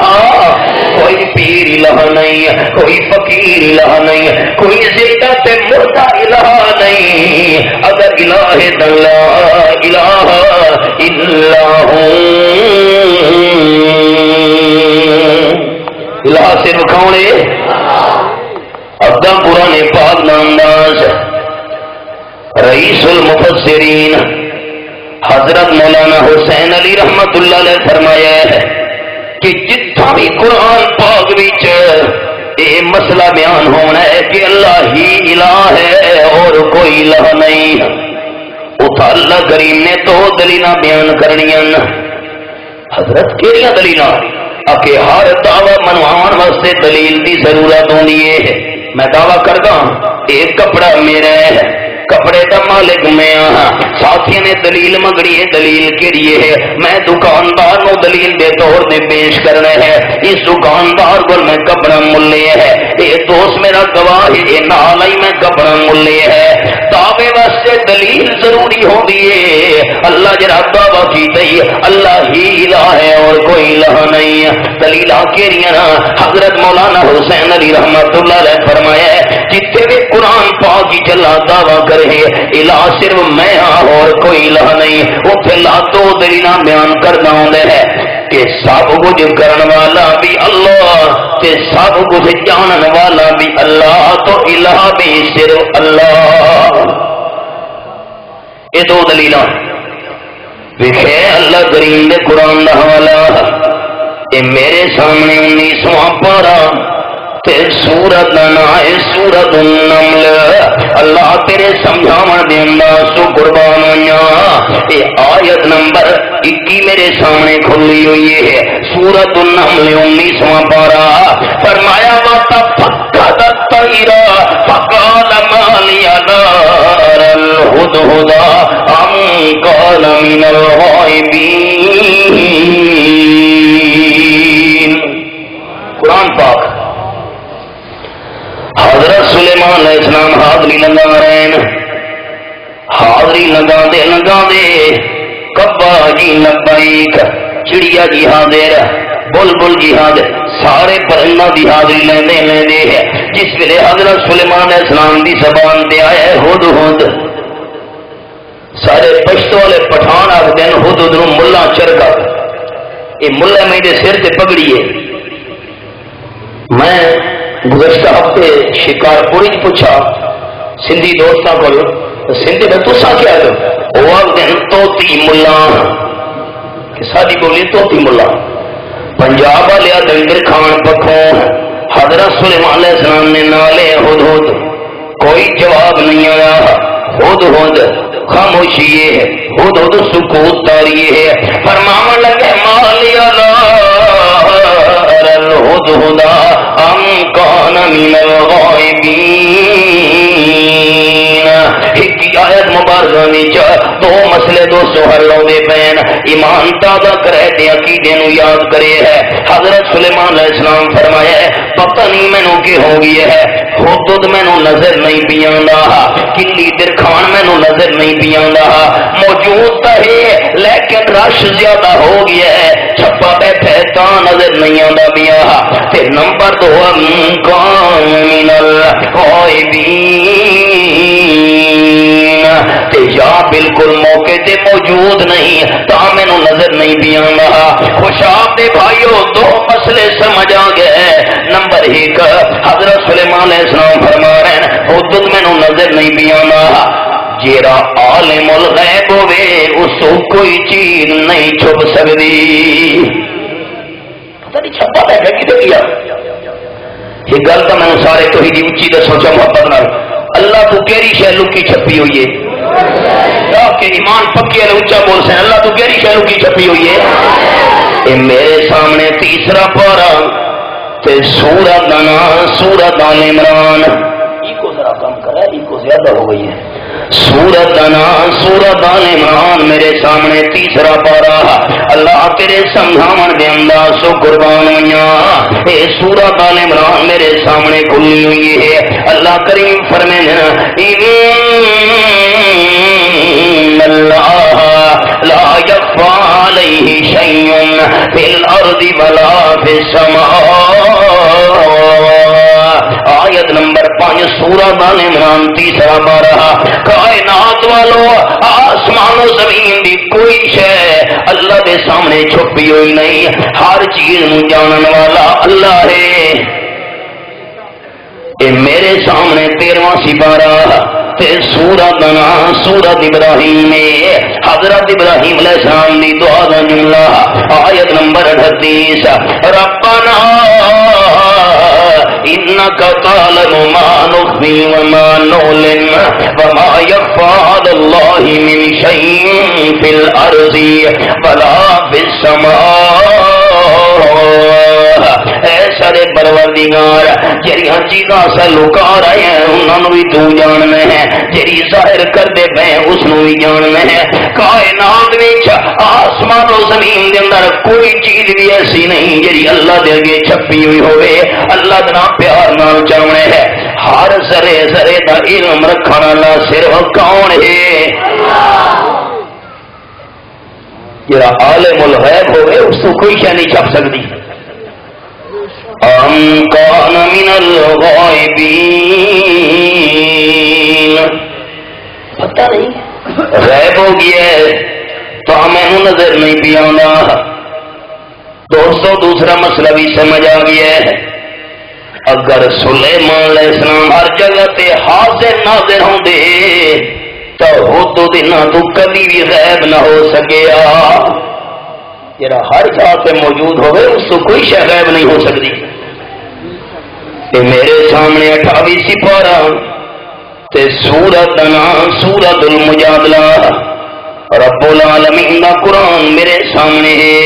کوئی پیر الہ نہیں کوئی فقیر الہ نہیں کوئی زندہ تے مردہ الہ نہیں اگر الہ دلا الہ الا الہ صرف کون ہے ابدا قرآن پاک نامداز رئیس المفسرین حضرت مولانا حسین علی رحمت اللہ علیہ فرمایا ہے کہ جتنا بھی قرآن پاک وچ یہ مسئلہ بیان ہونا ہے کہ اللہ ہی الہ ہے اور کوئی الہ نہیں اتھا اللہ کریم نے دو دلیلاں بیان کرنیاں حضرت کیڑیاں دلیلاں کہ ہر دعوی منوان واسطے دلیل دی ضرورت ہوندی ہے میں دعویٰ کردا ایک کپڑا میرا ہے کپڑے کا مالک میں ساتھی نے دلیل منگڑی ہے دلیل کیڑی ہے میں دکاندار نو دلیل دے طور دے پیش کرنا ہے اس دکاندار کو میں کپڑا ملے ہے یہ دوست میرا گواہ ہے یہ نال ہی میں کپڑا ملے ہے دعوے واسطے دلیل ضروری ہوندی ہے اللہ جڑا دعویٰ کیتا ہے اللہ ہی الہ ہے اور کوئی الہ نہیں دلیل کیڑیاں حضرت مولانا حسین علی رحمت اللہ علیہ فرمایا ہے جتنے بھی قرآن پاک کی چلا دعویٰ الہ صرف میں ہاں اور کوئی الہ نہیں اتنے لا دو دلیل بیان کرنا ہوندے ہے کہ سب کچھ کرن والا بھی اللہ تے سب کچھ جانن والا بھی اللہ تو الہ بھی صرف اللہ یہ دو دلیل ویکھے اللہ کریم دے قرآن دا حوالہ یہ میرے سامنے 19واں پارہ سورت نائے سورت النمل اللہ تیرے سمجھاون دینا سو قربان ہویا یہ آیت نمبر 21 میرے سامنے کھلی ہوئی ہے سورت النمل 19واں پارہ فرمایا وَتَفَقَّدَ الطَّيْرَ فَقَالَ مَا لِيَ لَا أَرَى الْهُدْهُدَ أَمْ قَالَ مِنَ الْغَائِبِينَ السلام حاضری لگا رہے ہیں. حاضری لگا دے کبا جی لبیک، چڑیا جی حاضر، بلبل جی حاضر، سارے پرندہ دی حاضری لیندے ہے. جس ویلے حضرت سلیمان علیہ السلام دی زبان تے آیا ہد ہد، سارے پشتو والے پٹھان آخر ہیں ہد ہد نو ملا چرکا. یہ ملا میرے سر تے پگڑی ہے. میں گزشتہ ہفتے شکارپوری پوچھا سندھی دوستوں کو، سندھی میں تسا کیا دو؟ وہ آخر ہیں توتی ملا، کہ ساری بولی توتی ملا. پنجاب والے دندر کھان پکھوں حضرت سلیمان علیہ السلام نے نالے ہد ہد، کوئی جواب نہیں آیا. ہد ہد خاموشی ہے، ہد ہد سکوت تاری ہے. فرماون لگے مالیا لا الہد ہدا ام کان من الغائبین. ایک آیت مبارکہ وچ دو مسئلے دوستو حل ہوندے پین. ایمان تازہ کرے تے عقیدے نو یاد کرے ہے. حضرت سلیمان علیہ السلام فرمایا پتہ نہیں مینوں کی ہو گئی ہے، ہد مینوں نظر نہیں پیاندا، کلی درخان مینوں نظر نہیں پیاندا. موجود تو ہے لیکن رش زیادہ ہو گیا ہے، چھپا بیٹھے تا نظر نہیں آندا پیا. تے نمبر 2 کان من الغائبین، تے یا بالکل موقع تے موجود نہیں تا مینوں نظر نہیں پیا. خوشاب دے بھائیو دو مسئلے سمجھ آ گئے. نمبر 1 حضرت سلیمان علیہ السلام فرما رہے ہیں حدود مینوں نظر نہیں پیا. جیڑا عالم الغیب ہوئے اس کو کوئی چیز نہیں چھپ سکتی. پتہ نہیں چھپا بیٹھا کدھر کیا. یہ گل تو میں سارے تو ہی اچھی دسو چا محبت نال. اللہ تو کیری شے لکی چھپی ہوئی ہے کہ ایمان پکی ہے اونچا بول سے. اللہ تو کیری شے لکی چھپی ہوئی ہے. یہ میرے سامنے تیسرا پارا تے سورت دنا سورت آل عمران. کو ذرا کم کرا ہے، کو زیادہ ہو گئی ہے. سورت دنا سورت آل عمران میرے سامنے تیسرا پارا. اللہ تیرے سمجھاون دے انداز سو قربان ہویاں. اے سورت آل عمران میرے سامنے کھلی ہوئی ہے. اللہ کریم فرمائے ان اللہ لا یخفی علیہ شیء فی الارض ولا فی السماء. آیت نمبر 5 سورۃ آل عمران تیسرا پارہ. کائنات والو آسمان و زمین دی کوئی شے اللہ دے سامنے چھپی ہوئی نہیں. ہر چیز نو جانن والا اللہ ہے. اے میرے سامنے 13واں سپارہ تے سورۃ دنا سورۃ ابراہیم میں حضرت ابراہیم علیہ السلام دی دعا دا جملہ. آیت نمبر 38 ربنا انک تعلم ما نخفی وما نعلن وما یخفی علی اللہ من شیء فی الارض ولا فی السماء. اے سارے پروردگار جہاں چیزاں سے لکا رہے ہیں انہوں بھی تو جاننا ہے، جہی ظاہر کرتے پے اس نو بھی جاننا ہے. کائنات وچ آسمان و زمین دے اندر کوئی چیز بھی ایسی نہیں جہی اللہ دے اگے چھپی ہوئی ہوئے. اللہ دا پیار نال چاہنا ہے. ہر ذرے ذرے دا علم رکھن والا صرف کون ہے؟ جڑا عالم الغیب ہوئے اس کو کوئی شے نہیں چھپ سکتی. ام کان من الغائبین، پتہ نہیں غیب ہو گیا ہے تو ہمیں نظر نہیں پیا. دوستو دوسرا مسئلہ بھی سمجھ آ گیا ہے. اگر سلیمان علیہ السلام ہر جگہ تے حاضر ناظر ہوندے تو حدود نہ تو کبھی بھی غیب نہ ہو سکیا. جڑا ہر جگہ پہ موجود ہوئے اس کو کوئی شے غیب نہیں ہو سکتی. میرے سامنے 28 سپارہ تے سورۃ دنا سورۃ المجادلہ رب العالمین دا قرآن میرے سامنے ہے.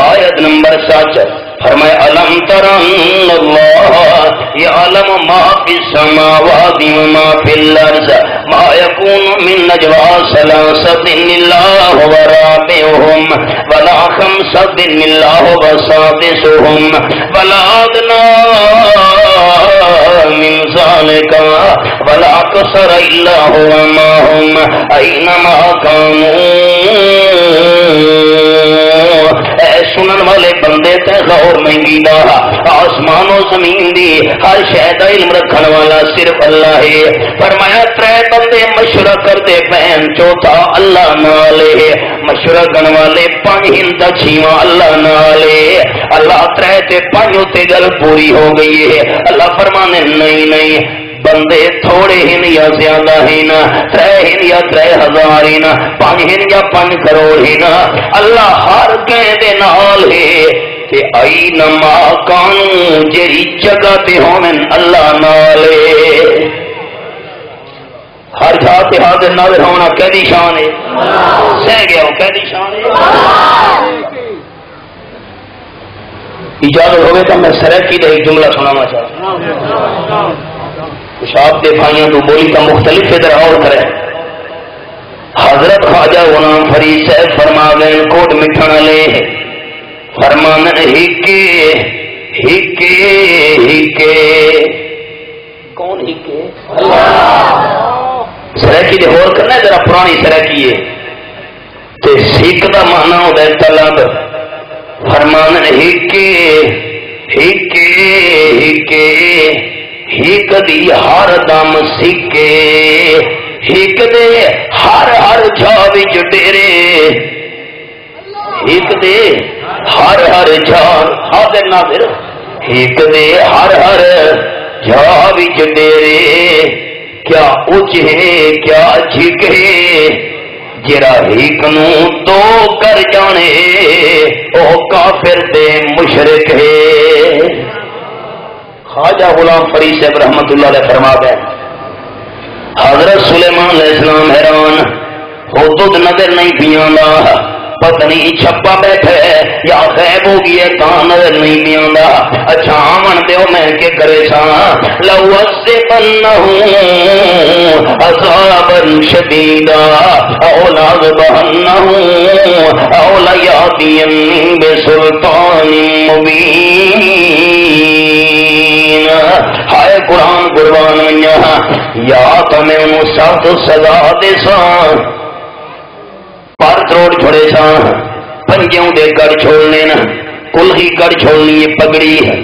آیت نمبر 7 فرمائے الم تر ان اللہ یعلم ما فی السماوات وما فی الارض ما یکون من نجوا ثلاثۃ الا هو رابعهم ولا خمسۃ الا هو سادسهم ولا ادنى من ذلك ولا قصر الا هو معهم اينما كانوا. اے سنن والے بندے تے غور نہیں دا، آسمان و زمین دی ہر شے دا علم رکھن والا صرف اللہ ہے. فرمایا ترے بندے مشورہ کرتے پہن چوتھا اللہ نالے، مشورہ کرنے والے پانچ ہندا چھیواں اللہ نالے. اللہ ترے تے پانچوں تے گل پوری ہو گئی ہے. اللہ فرمانے نہیں نہیں بندے تھوڑے ہن یا زیادہ ہن، ترے ہن یا 3000 ہن، 5 ہن یا 5 کروڑ ہن، اللہ ہر کہیں دے نال ہے. تے اینما کانوا جڑی جگہ تے ہون اللہ نالے. ہر جگہ تے حاضر ناظر ہونا کیدی شان ہے؟ سہ گیا وہ کیدی شان ہے. اجازت ہوئے تو میں سرکی کا ایک جملہ سنانا چاہتا ہوں. آپ کے بھائیوں کو بولی کا مختلف ادھر اور کرے. حضرت خواجہ غلام فرید صاحب فرما گئے کوٹ مٹھن والے فرمان ہکے ہکے ہکے. کون ہکے؟ سرکی دے اور کرنا ذرا پرانی سرکی ہے تے سکھ دا مانا ہوتا ہے طلب. فرمان ہکے ہکے ہکے ہک دی ہر دم سکے، ہک دے ہر ہر جا وچ ڈیرے، ہک دے ہر ہر جا حاضر ناظر، ہک دے ہر ہر جا وچ ڈیرے. کیا اچ ہے کیا جھک ہے جرا ہک نو تو کر جانے او کافر تے مشرک ہے. خواجہ غلام فرید صاحب رحمت اللہ علیہ فرما گئے حضرت سلیمان علیہ السلام حیران ہو دودھ نظر نہیں پیاندا، پتنی چھپا بیٹھے یا غیب ہو گئی ہے کہاں نظر نہیں پیاندا. اچھا آمن دیو میں کے کرے سا لو عذبنہ عذابا شدیدا او لعذبنہ او لیاتینی بسلطان مبین. ہائے قرآن قربان میاں یا تمہیں انہوں سخت سزا دے سان پر تروڑ چھوڑے سا پنجوں دے کڑ چھوڑنے نا کل ہی کڑ چھوڑنی ہے پگڑی ہے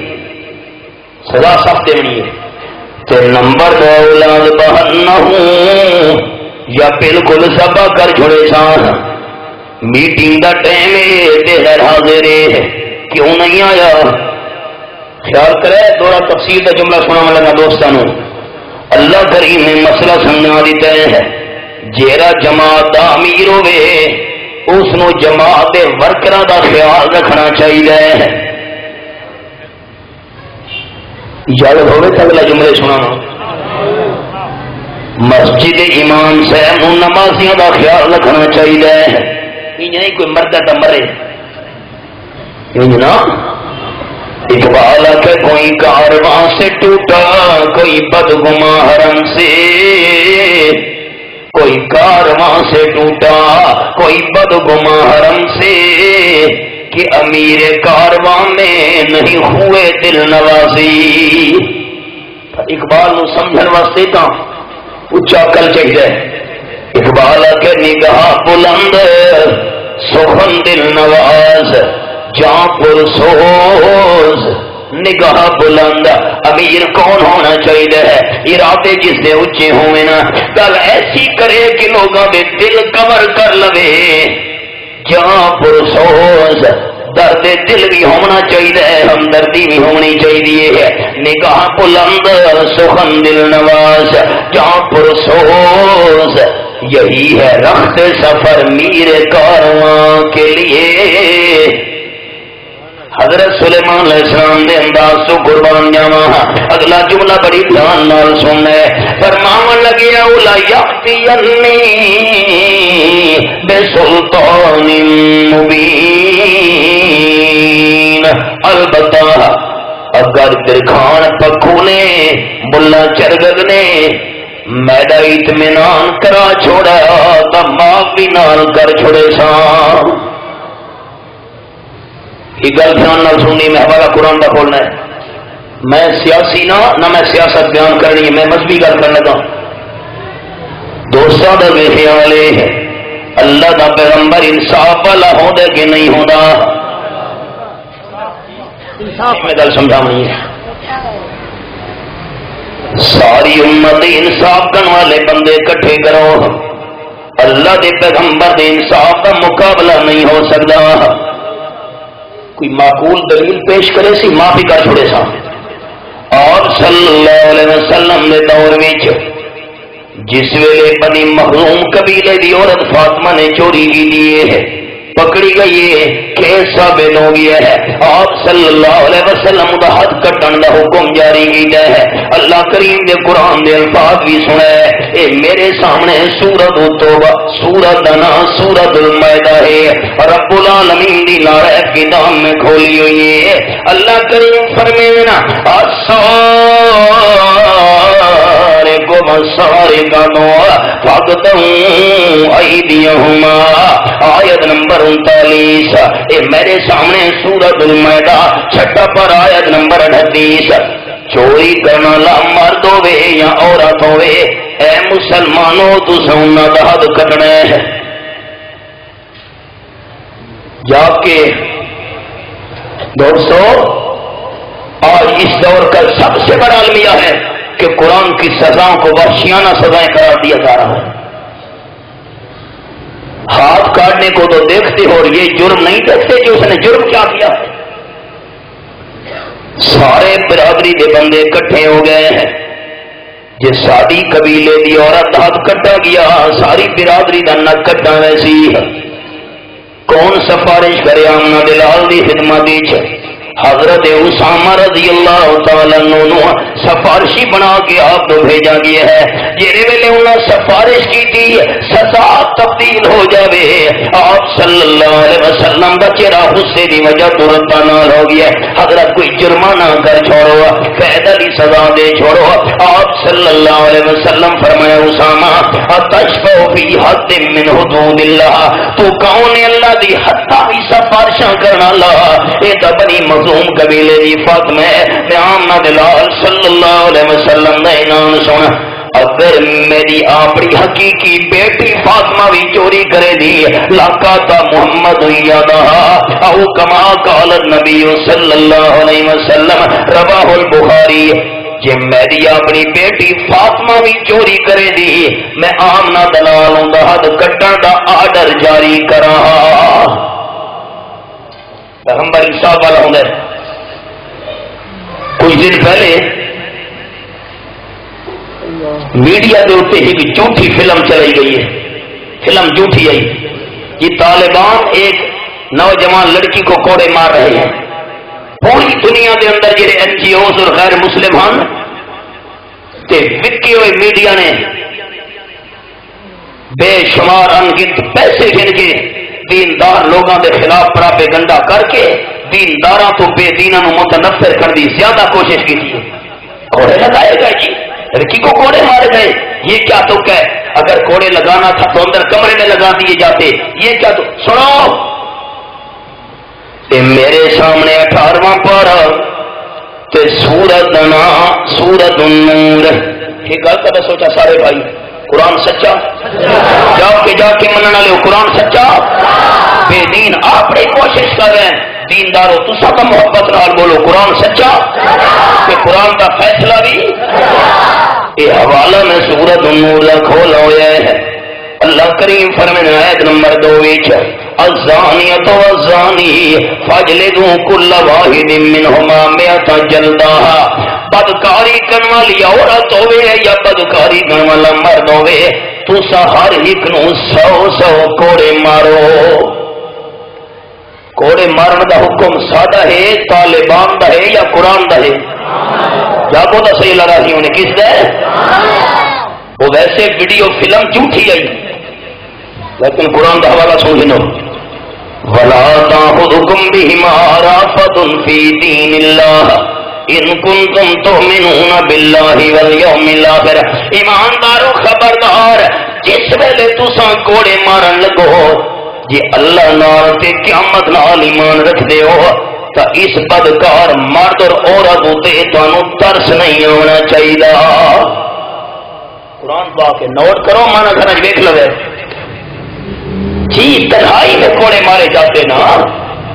سزا سخت دینی ہے. تے نمبر 2 اولاد بہنہ یا بالکل سبا کر چھوڑے سا میٹنگ دا ٹائم تے غیر حاضر کیوں نہیں آیا. خیال کرے دورا تفسیر کا جملہ سنا لگا دوستانوں. اللہ کریم نے مسئلہ سمجھا دیتا ہے جیرا جماعت دا امیر ہوئے اس نو جماعت دے ورکراں دا خیال رکھنا چاہیے. اجازت ہوئے تو اگلا جملے سنانا. مسجد امام صاحب نمازیاں دا خیال رکھنا چاہیے. نہیں کوئی مرد تو مرے نا. اقبال کہ کوئی کارواں سے ٹوٹا کوئی بدگما حرم سے، کوئی کارواں سے ٹوٹا کوئی بدگما حرم سے کہ امیر کارواں میں نہیں ہوئے دل نوازی. اقبال نو سمجھن واسطے تو اچا کل چاہیے. اقبال کے نگاہ بلند سخن دل نواز جاں پر سوز نگاہ بلند. امیر کون ہونا چاہیے ہے؟ ارادے جس دے اچے ہوئے نا گل ایسی کرے کہ لوگوں دے دل کور کر لوے. جاں پر سوز درد دل بھی ہونا چاہیے، ہمدردی بھی ہونی چاہیے. نگاہ بلند سخن دل نواز جاں پر سوز یہی ہے رخت سفر میر کارواں کے لیے. حضرت سلیمان علیہ السلام دے انداز تو قربان جاواں. اگلا جملہ بڑی دھیان نال سننا فرماون لگے اولا یاتینی بسلطان مبین. البتہ اگر درخان پکھو نے ملا چرگد نے میڈا اطمینان کرا چھوڑا تو معاف بھی نال کر چھوڑے سا. یہ گل دھیان نال سننی. میں حوالہ قرآن کا کھولنا ہے. میں سیاسی نہ میں سیاست بیان کرنی ہے، میں مذہبی گل کر لگا. دوستوں کا ویخیا والے اللہ دا پیغمبر انصاف والا ہوتا کہ نہیں ہوتا؟ میں گل سمجھانی ہے. ساری امت انصاف کرنے والے بندے کٹھے کرو، اللہ دے پیغمبر دے انصاف کا مقابلہ نہیں ہو سکتا. کوئی معقول دلیل پیش کرے سی معافی کر چھوڑے سا. اور صلی اللہ علیہ وسلم نے دور میں جس ویلے بنی مخزوم قبیلے دی عورت فاطمہ نے چوری کی دیے ہے، پکڑی گئی ہے، کیس ثابت ہو گیا ہے. آپ صلی اللہ علیہ وسلم دا حد کٹن دا حکم جاری کیتا ہے. اللہ کریم دے قرآن دے الفاظ بھی سنا ہے. اے میرے سامنے سورۃ التوبہ، سورۃ انا، سورۃ المائدہ ہے، رب العالمین دی نارائب کتاب میں کھولی ہوئی ہے. اللہ کریم فرمائے نا سارے کو سارے کا دو فقدوں ایدیہما، آیت نمبر 39. اے میرے سامنے سورۃ المائدہ چھٹا پر آیت نمبر 38. چوری کرنا لا مرد ہوے یا عورت ہوے، اے مسلمانوں تساں انہاں دا حد کڈنا ہے. جا کے دوستو آج اس دور کا سب سے بڑا المیہ ہے کہ قرآن کی سزاؤں کو وحشیانہ سزائیں قرار دیا جا رہا ہے. ہاتھ کاٹنے کو تو دیکھتے ہو اور یہ جرم نہیں دیکھتے کہ اس نے جرم کیا کیا. سارے برادری دے بندے کٹھے ہو گئے ہیں. جی ساری قبیلے دی عورت ہاتھ کٹا گیا، ساری برادری دا نک کٹا ویسی. کون سفارش کرے آمنہ دلال دی خدمت دی؟ حضرت اسامہ رضی اللہ تعالیٰ عنہ سفارشی بنا کے آپ کو بھیجا گیا ہے. جیرے ویلے انہوں نے سفارش کی تھی سزا تبدیل ہو جاوے، آپ صلی اللہ علیہ وسلم کا چہرہ غصے دی وجہ ترنت نال ہو گیا. حضرت کوئی جرمانہ کر چھوڑو، قید کی سزا دے چھوڑو. آپ صلی اللہ علیہ وسلم فرمایا اسامہ تشفع فی حد من حدود اللہ، تو کون ہے اللہ دی حداں بھی سفارشاں کرنا لا. اے دا بنی قبیلے دی فاطمہ میں آمنہ دلال صلی اللہ علیہ وسلم نے انعام سنا. اگر میری اپنی حقیقی بیٹی فاطمہ بھی چوری کرے دی لاقات محمد یادہ او کما قال النبی صلی اللہ علیہ وسلم رواہ البخاری. جی میری اپنی بیٹی فاطمہ بھی چوری کرے دی میں آمنہ دلال دا حد کٹن دا آرڈر جاری کرا. پیغمبر انصاف والا ہوں. کچھ دن پہلے میڈیا کے اتنے ایک جھوٹی فلم چلائی گئی ہے. فلم جھوٹی آئی. یہ طالبان ایک نوجوان لڑکی کو کوڑے مار رہے ہیں. پوری دنیا کے اندر جہے این جی اوز اور غیر مسلم ہیں وکی ہوئے میڈیا نے بے شمار انگنت پیسے گن کے دیندار لوگوں کے خلاف پراپیگنڈا کر کے دینداراں تو بے دیناں نو متنفر کرنے کی زیادہ کوشش کی تھی. کوڑے لگائے گئے جی، لڑکی کو کوڑے مارے گئے. یہ کیا تو کہ اگر کوڑے لگانا تھا تو اندر کمرے میں لگا دیے جاتے. یہ کیا تو سنو میرے سامنے 18واں پارہ تے سورۃ انا سورۃ النور. یہ گل تو سوچا سارے بھائی قرآن سچا جا کے منن والے قرآن سچا. بے دین اپنی کوشش کر رہے ہیں. دیندارو تسا تو محبت نال بولو قرآن سچا کہ قرآن کا فیصلہ بھی. یہ حوالہ میں سورۃ النور کا کھولا ہوا ہے. اللہ کریم فرمانے آیت نمبر 2 الزانیۃ والزانی فاجلدوا کل واحد منہما 100 جلدہ. بدکاری کرنے والی عورت ہوے یا بدکاری کرنے والا مرد ہوے تسا ہر ایک نو 100 کوڑے مارو. کوڑے مارن دا حکم سادہ ہے طالبان دا ہے یا قرآن دا ہے؟ جاگو دا صحیح لگا ہی انہیں کس دا ہے؟ وہ ویسے ویڈیو فلم جھوٹی آئی لیکن قرآن دا حوالہ سنو. وَلَا تَأْخُذْكُمْ بِهِمَا رَأْفَةٌ فِي دِينِ اللَّهِ إِن كُنتُمْ تُؤْمِنُونَ بِاللَّهِ وَالْيَوْمِ الْآخِرِ. ایماندارو خبردار جس ویلے تساں کوڑے مارن لگو جی اللہ نال تے قیامت نال ایمان رکھ دے ہو تو اس بدکار مرد اور عورت تے تانوں ترس نہیں ہونا چاہیے. قرآن پا کے نوٹ کرو مانا گھر ویکھ لو جی تنہائی میں کوڑے مارے جاتے نا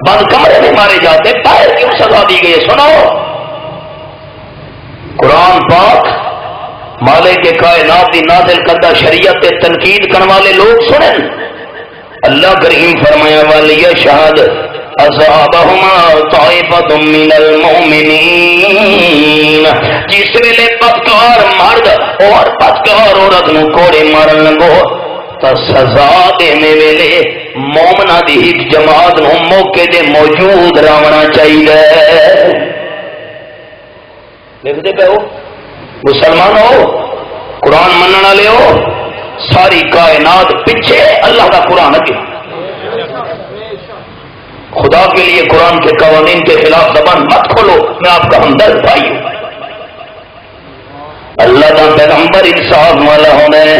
بند کمرے میں مارے جاتے باہر کیوں سزا دی گئی؟ سنو قرآن پاک مالک کے کائنات کی نازل کردہ شریعت تے تنقید کرنے والے لوگ سنن. اللہ کریم فرمایا وَلِيَشْهَدْ عَذَابَهُمَا طَائِفَةٌ مِّنَ الْمُؤْمِنِينَ. جس ویلے بدکار مرد اور بدکار عورت نو کوڑے مارن لگو تو سزا دینے ویلے مومنا دی ایک جماعت نو موقع دے موجود رہنا چاہیے. دیکھتے پہ ہو مسلمان ہو قرآن مننے والے ہو ساری کائنات پیچھے اللہ کا قرآن اگے. خدا کے لیے قرآن کے قوانین کے خلاف زبان مت کھولو. میں آپ کا ہمدرد بھائی ہوں. اللہ کا پیغمبر انصاف والا ہونا ہے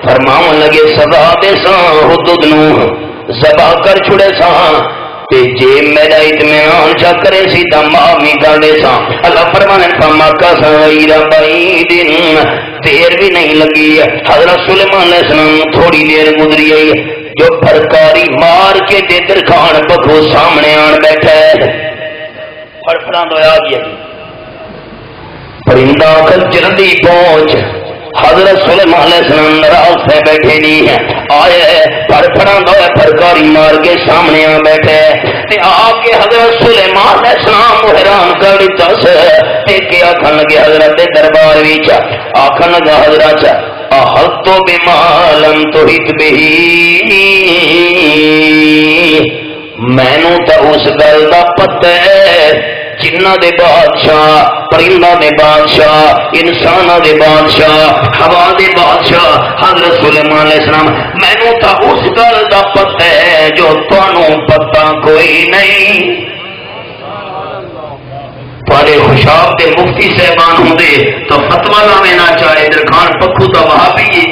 فرماؤں لگے سزا دے ساں حدود نو ذبح کر چھڑے ساں تے جے میرا اطمینان چا کرے سی تا معافی کر دے ساں. اللہ فرمانے فما کا سائر بعید دیر بھی نہیں لگی. حضرت سلیمان علیہ السلام تھوڑی دیر گزری ہے جو پھرکاری مار کے دیدر کھان بکھو سامنے آن بیٹھا ہے. پھڑپھڑاں تو آ گیا پرندہ کل جلدی پہنچ. حضرت سلیمان علیہ السلام ناراض سے بیٹھے نہیں ہیں آئے پھڑپھڑاں تو پھرکاری مار کے سامنے آ بیٹھے تے آ کے حضرت سلیمان علیہ السلام حیران کر دیتا سے کہ آکھن لگے حضرت دربار وچ آکھن لگا حضرت احط بما لم تحط به مینوں تے اس گل دا پتہ ہے جنہ دے بادشاہ پرندہ دے بادشاہ انسانہ دے بادشاہ ہوا دے بادشاہ حضرت سلیمان علیہ السلام مینوں تا اس گل دا پتہ ہے جو تانوں پتہ کوئی نہیں. پارے خوشاب دے مفتی صاحبان ہوندے تو فتوا لاویں نہ چاہے درخان پکھو تو وہاں بھی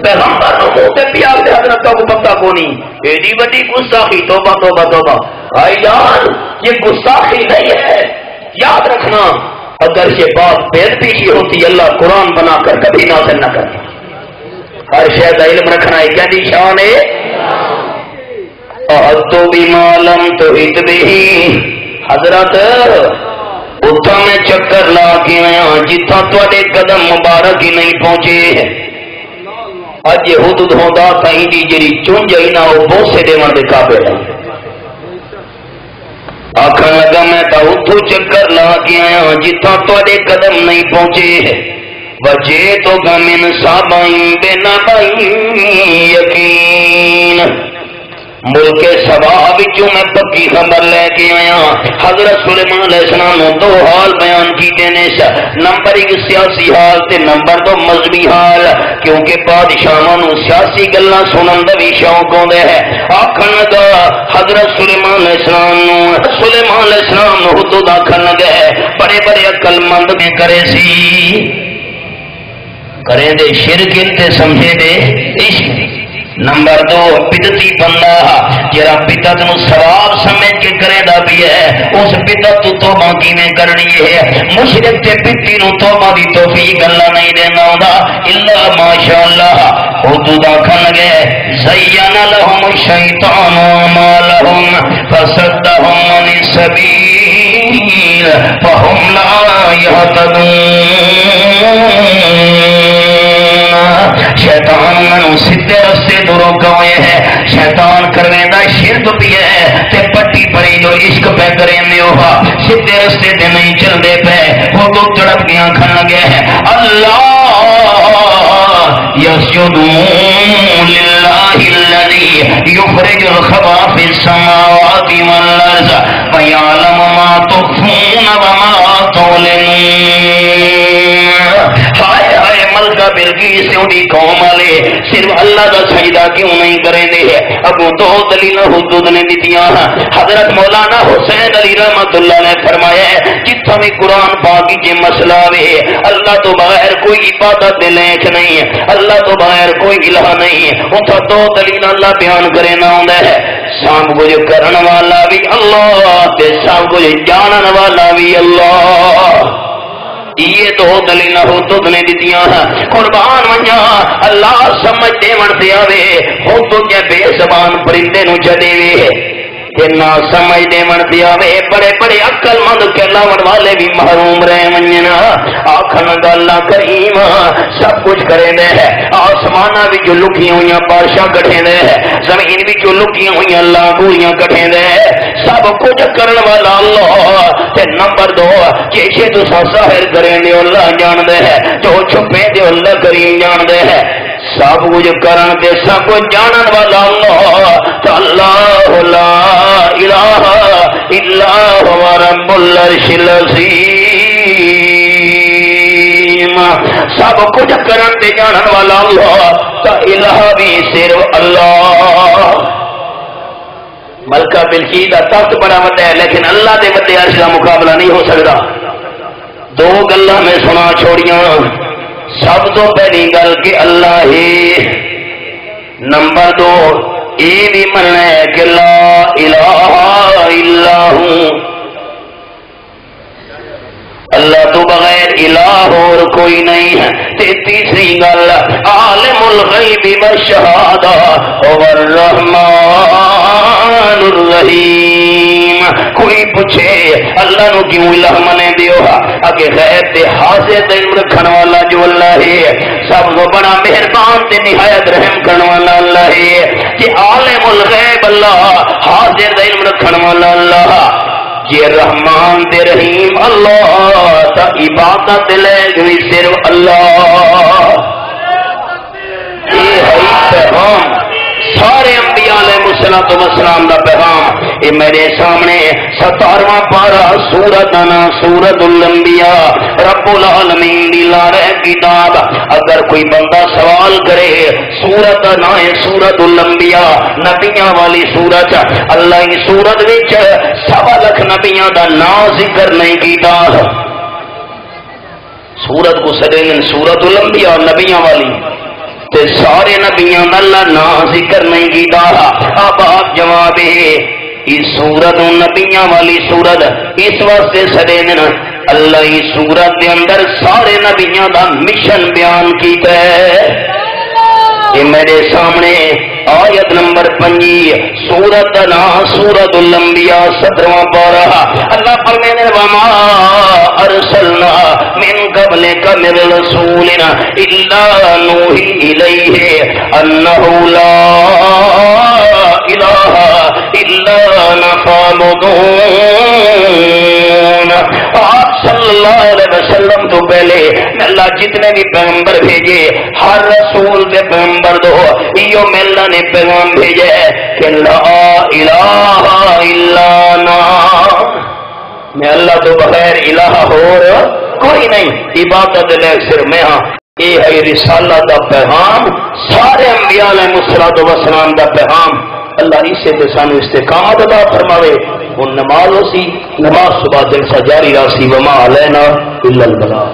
پیغمبر نو منہ تے پیا دے حضرت کو پتہ کونی. ایڈی بڑی گستاخی توبہ توبہ توبہ. بھائی جان یہ گستاخی نہیں ہے یاد رکھنا. اگر یہ بات بےدبی کی ہوتی اللہ قرآن بنا کر کبھی نازل نہ کرتا. ہر شے دا علم رکھنا ہے کیا دی شان ہے. احط بما لم تحط به حضرت اتھا میں چکر لا کے آیا جتھا تواڈے قدم مبارک ہی نہیں پہنچے. اج یہ حدود ہوندا تائیں دی جڑی چونج ہی نہ وہ بوسے دیوان دے قابل ہے. آکھن لگا میں تا اتھو چکر لا کے آیا جتھا تواڈے قدم نہیں پہنچے. وجے تو غمن صابائیں بے نبائیں یقین ملک سبا وچوں میں پکی خبر لے کے آیا. حضرت سلیمان علیہ السلام نے دو حال بیان کیتے نے. نمبر 1 سیاسی حال تے نمبر 2 مذہبی حال. کیونکہ بادشاہاں نو سیاسی گلاں سنن دا وی شوق ہوندا ہے. آکھن لگا حضرت سلیمان علیہ السلام نو حدود آکھن لگا بڑے بڑے عقل مند میں کرے سی کرے دے شرک تے سمجھے دے عشق. نمبر 2 بدعتی بندہ جڑا بدعت نو ثواب سمجھ کے کرے دا بھی ہے اس بدعت تو توبہ کیویں کرنی ہے. مشرک تے بدعتی نو توبہ دی توفیق اللہ نہیں دیندا ہوندا الا ماشاءاللہ. حدود آکھن لگے زین لهم الشیطان اعمالهم فصدهم عن السبیل فهم لا يهتدون. شیطان انہوں سیدھے رستے تو روکا ہوئے ہیں. شیطان کرنے دا شرک بھی ہے تے پٹی پری جو عشق پہ کرنے ہوا سیدھے رستے تے نہیں چل دے پہ وہ تو تڑپ کے آنکھن لگے ہیں. اللہ یسجدون للہ الذی یخرج الخبا فی السماوات والارض ویعلم ما تخفون وما تعلنون. ہائے ہائے ملکہ بلقیس سے انہی قوم والے صرف اللہ اللہ کا سجدہ کیوں نہیں کریں دے؟ ابو دو دلیل حدود نے دیتیاں. حضرت مولانا حسین علی رحمت اللہ نے فرمایا جتھا بھی قرآن پاک جے مسئلہ وے اللہ تو بغیر کوئی عبادت دے لیک نہیں، اللہ تو بغیر کوئی الہ نہیں، اتھا دو دلیل اللہ بیان کرے نہ ہوندا ہے. سب کچھ کرن والا بھی اللہ تے سب کچھ جانن والا بھی اللہ. یہ دو دلیل حدود نے دیتیاں. قربان ونجا اللہ سمجھ دے من تے آوے حدود کے بے زبان پرندے نو چڑے وے تے نہ سمجھ دے من تے آوے بڑے بڑے عقل مند کہلاون والے بھی محروم رہے ونجنا. آکھن دا اللہ کریم سب کچھ کرے دے ہے. آسمان بھی جو لکی ہوئی بارشاں کٹھے دے ہے، زمین بھی جو لکی ہوئی اللہ گوریاں کٹھے دے ہے. سب کچھ کرن والا اللہ. تے نمبر 2 کیسے تو ظاہر کریں دے اللہ جان دے ہے، جو چھپے دے اللہ کریم جان دے ہے. سب کچھ کرن دے سب کچھ جانن والا اللہ. تو اللہ لا الہ الا هو رب العرش العظیم. سب کچھ کرن دے جانن والا اللہ. تو الہ بھی صرف اللہ. ملکہ بلقیس کا تخت بڑا وڈا ہے لیکن اللہ دے وڈے عرش کا مقابلہ نہیں ہو سکتا. دو گلاں میں سنا چھوڑیاں. سب تو پہلی گل کہ اللہ ہی. نمبر 2 یہ بھی مننا ہے کہ لا الہ الا ہوں، اللہ تو بغیر الہ اور کوئی نہیں ہے. تیسری گل عالم الغیب والشہادہ هو الرحمن الرحیم. کوئی پوچھے اللہ نو کیوں الہ منے دیو اگے غیب تے حاضر تے علم رکھن والا جو اللہ ہے، سب کو بڑا مہربان تے نہایت رحم کرنے والا اللہ ہے. کہ عالم الغیب اللہ، حاضر تے علم رکھن والا اللہ، یہ رحمان دے رحیم اللہ. تا عبادت لے گئی صرف اللہ. یہ ہے پیغام سارے انبیاء علیہ السلام دا پیغام. یہ میرے سامنے 17واں پارہ سورت انا سورت الانبیاء رب العالمین دی لارے کتاب. اگر کوئی بندہ سوال کرے سورت انا سورت الانبیاء نبیاں والی سورت، اللہ کی سورت وچ 1.25 لاکھ نبیاں دا نام ذکر نہیں کیتا. سورت کو سدیں سورت الانبیاء نبیاں والی تے سارے نبیاں دا اللہ نام ذکر نہیں کیتا. اب آپ جواب ہے اس سورت نبیاں والی سورت اس واسطے سدیں اللہ اس سورت دے اندر سارے نبیاں دا مشن بیان کیتا ہے. یہ میرے سامنے آیت نمبر 5 سورت نا سورت الانبیاء 17واں پارہ. اللہ فرماتے ہیں وما ارسلنا من قبلک من رسول الا نوحی الیہ انہ لا الہ الا انا فاعبدون. آپ صلی اللہ علیہ وسلم تو پہلے اللہ جتنے بھی پیغمبر بھیجے ہر رسول کے پیغمبر دو یہ ملنا نے پیغام بھیجے کہ لا الہ الا انا، میں اللہ تو بغیر الہ اور کوئی نہیں، عبادت لے صرف میں ہاں. یہ ہے رسالت دا پیغام سارے انبیاء علیہ السلام دا پیغام. اللہ اسے تے سانو استقامت عطا فرماوے. وہ نماز ہو سی نماز صبح دل سا جاری راسی وما علینا الا البلاغ.